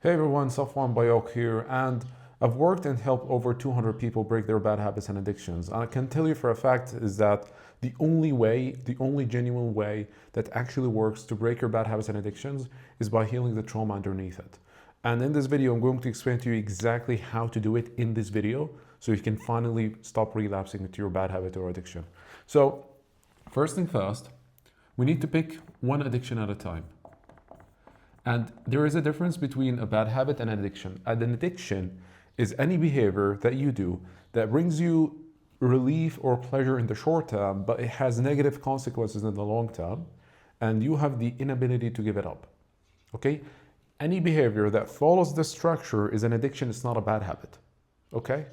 Hey everyone, Safwan Bayok here, and I've worked and helped over 200 people break their bad habits and addictions. And I can tell you for a fact is that the only genuine way that actually works to break your bad habits and addictions is by healing the trauma underneath it. And in this video, I'm going to explain to you exactly how to do it in this video so you can finally stop relapsing into your bad habit or addiction. So, first thing first, we need to pick one addiction at a time. And there is a difference between a bad habit and an addiction. And an addiction is any behavior that you do that brings you relief or pleasure in the short term, but it has negative consequences in the long term, and you have the inability to give it up. Okay? Any behavior that follows the structure is an addiction, it's not a bad habit. Okay?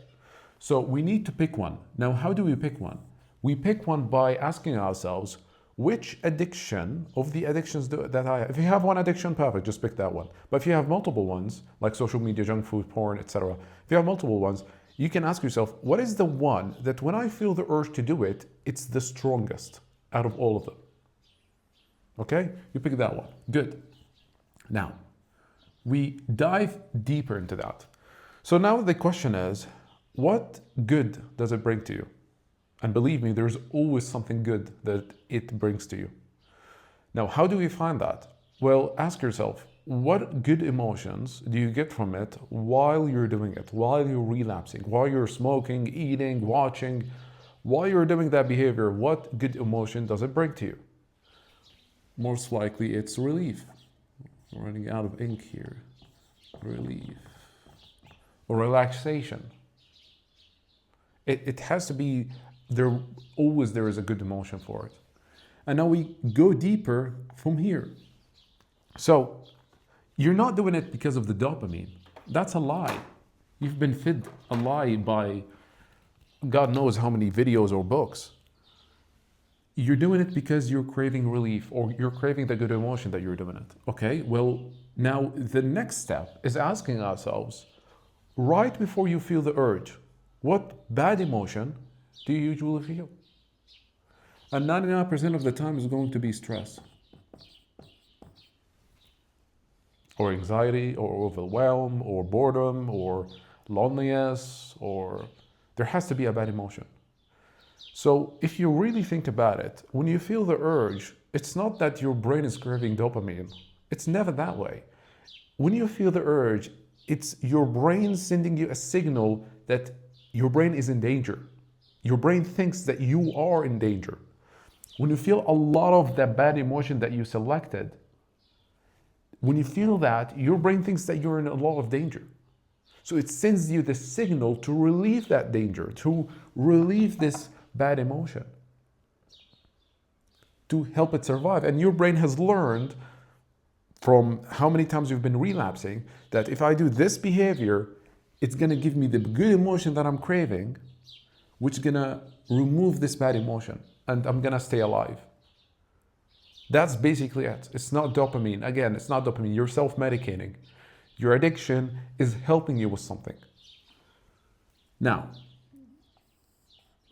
So we need to pick one. Now, how do we pick one? We pick one by asking ourselves, which addiction of the addictions that I have? If you have one addiction, perfect, just pick that one. But if you have multiple ones, like social media, junk food, porn, etc., if you have multiple ones, you can ask yourself, what is the one that when I feel the urge to do it, it's the strongest out of all of them? Okay? You pick that one. Good. Now, we dive deeper into that. So now the question is, what good does it bring to you? And believe me, there's always something good that it brings to you. Now, how do we find that? Well, ask yourself, what good emotions do you get from it while you're doing it, while you're relapsing, while you're smoking, eating, watching, while you're doing that behavior, what good emotion does it bring to you? Most likely it's relief. I'm running out of ink here. Relief. Or relaxation. It has to be there is a good emotion for it. And now we go deeper from here. So you're not doing it because of the dopamine. That's a lie. You've been fed a lie by God knows how many videos or books. You're doing it because you're craving relief or you're craving the good emotion that you're doing it. Okay, well, now the next step is asking ourselves, right before you feel the urge, what bad emotion do you usually feel? And 99% of the time is going to be stress or anxiety or overwhelm or boredom or loneliness, or there has to be a bad emotion. So if you really think about it, when you feel the urge, it's not that your brain is craving dopamine. It's never that way. When you feel the urge, it's your brain sending you a signal that your brain is in danger. Your brain thinks that you are in danger. When you feel a lot of that bad emotion that you selected, when you feel that, your brain thinks that you're in a lot of danger. So it sends you the signal to relieve that danger, to relieve this bad emotion, to help it survive. And your brain has learned from how many times you've been relapsing that if I do this behavior, it's going to give me the good emotion that I'm craving, which is gonna remove this bad emotion, and I'm gonna stay alive. That's basically it. It's not dopamine. Again, it's not dopamine. You're self-medicating. Your addiction is helping you with something. Now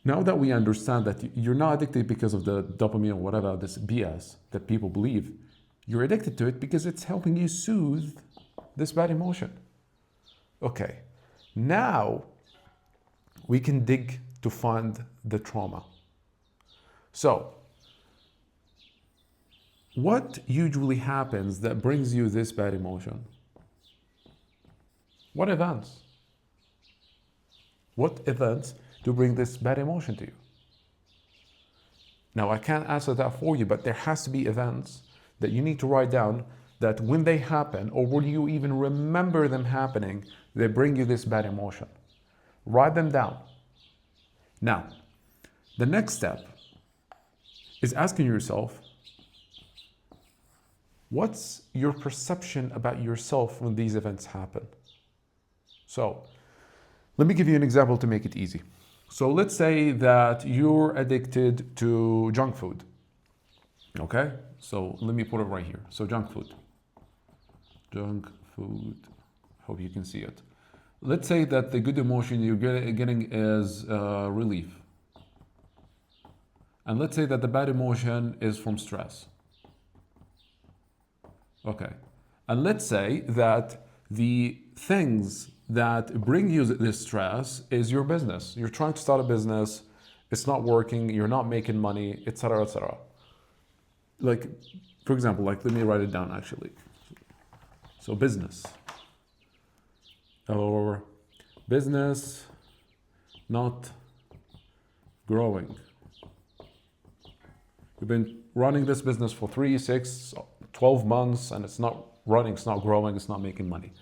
that we understand that you're not addicted because of the dopamine or whatever, this BS that people believe, you're addicted to it because it's helping you soothe this bad emotion. Okay, now we can dig to find the trauma. So, what usually happens that brings you this bad emotion? What events? What events do bring this bad emotion to you? Now, I can't answer that for you, but there has to be events that you need to write down that when they happen, or when you even remember them happening, they bring you this bad emotion. Write them down. Now, the next step is asking yourself, what's your perception about yourself when these events happen? So, let me give you an example to make it easy. So let's say that you're addicted to junk food. Okay? So let me put it right here. So junk food. Junk food. Hope you can see it. Let's say that the good emotion you're getting is relief. And let's say that the bad emotion is from stress. Okay. And let's say that the things that bring you this stress is your business. You're trying to start a business, it's not working, you're not making money, etc., etc. Like, for example, like let me write it down actually. So business or business not growing. You've been running this business for 3, 6, 12 months and it's not running, it's not growing, it's not making money.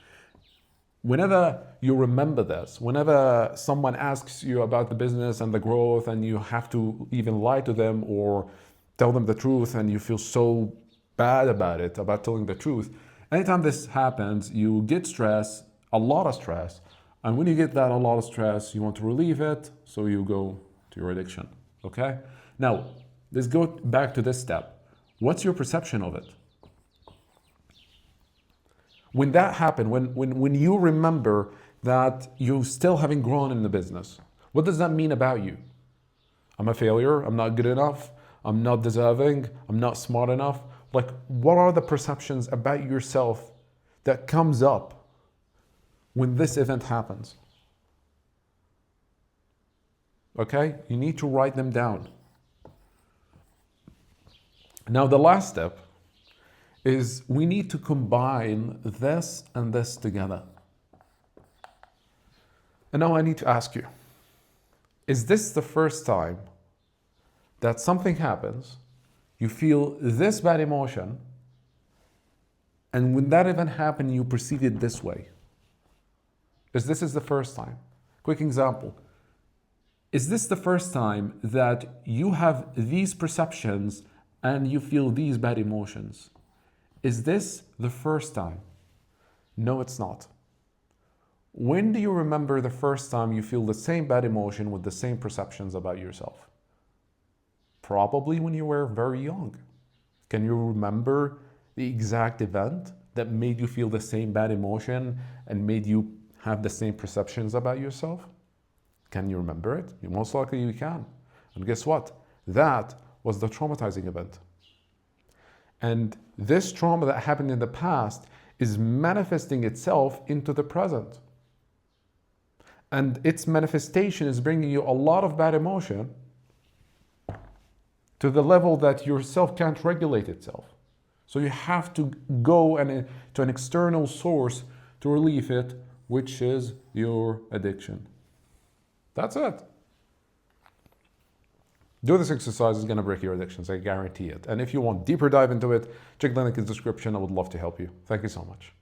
Whenever you remember this, whenever someone asks you about the business and the growth and you have to even lie to them or tell them the truth and you feel so bad about it, about telling the truth, anytime this happens, you get stress, a lot of stress. And when you get that a lot of stress, you want to relieve it, so you go to your addiction, okay? Now, let's go back to this step. What's your perception of it? When that happened, when you remember that you still haven't grown in the business, what does that mean about you? I'm a failure, I'm not good enough, I'm not deserving, I'm not smart enough. Like, what are the perceptions about yourself that comes up when this event happens? Okay, you need to write them down. Now, the last step is we need to combine this and this together. And now I need to ask you, is this the first time that something happens, you feel this bad emotion, and when that event happened, you perceive it this way? Is this the first time? Quick example. Is this the first time that you have these perceptions and you feel these bad emotions? Is this the first time? No, it's not. When do you remember the first time you feel the same bad emotion with the same perceptions about yourself? Probably when you were very young. Can you remember the exact event that made you feel the same bad emotion and made you have the same perceptions about yourself? Can you remember it? Most likely you can. And guess what? That was the traumatizing event. And this trauma that happened in the past is manifesting itself into the present. And its manifestation is bringing you a lot of bad emotion to the level that yourself can't regulate itself. So you have to go to an external source to relieve it, which is your addiction. That's it. Do this exercise, it's going to break your addictions, I guarantee it. And if you want deeper dive into it, check the link in the description. I would love to help you. Thank you so much.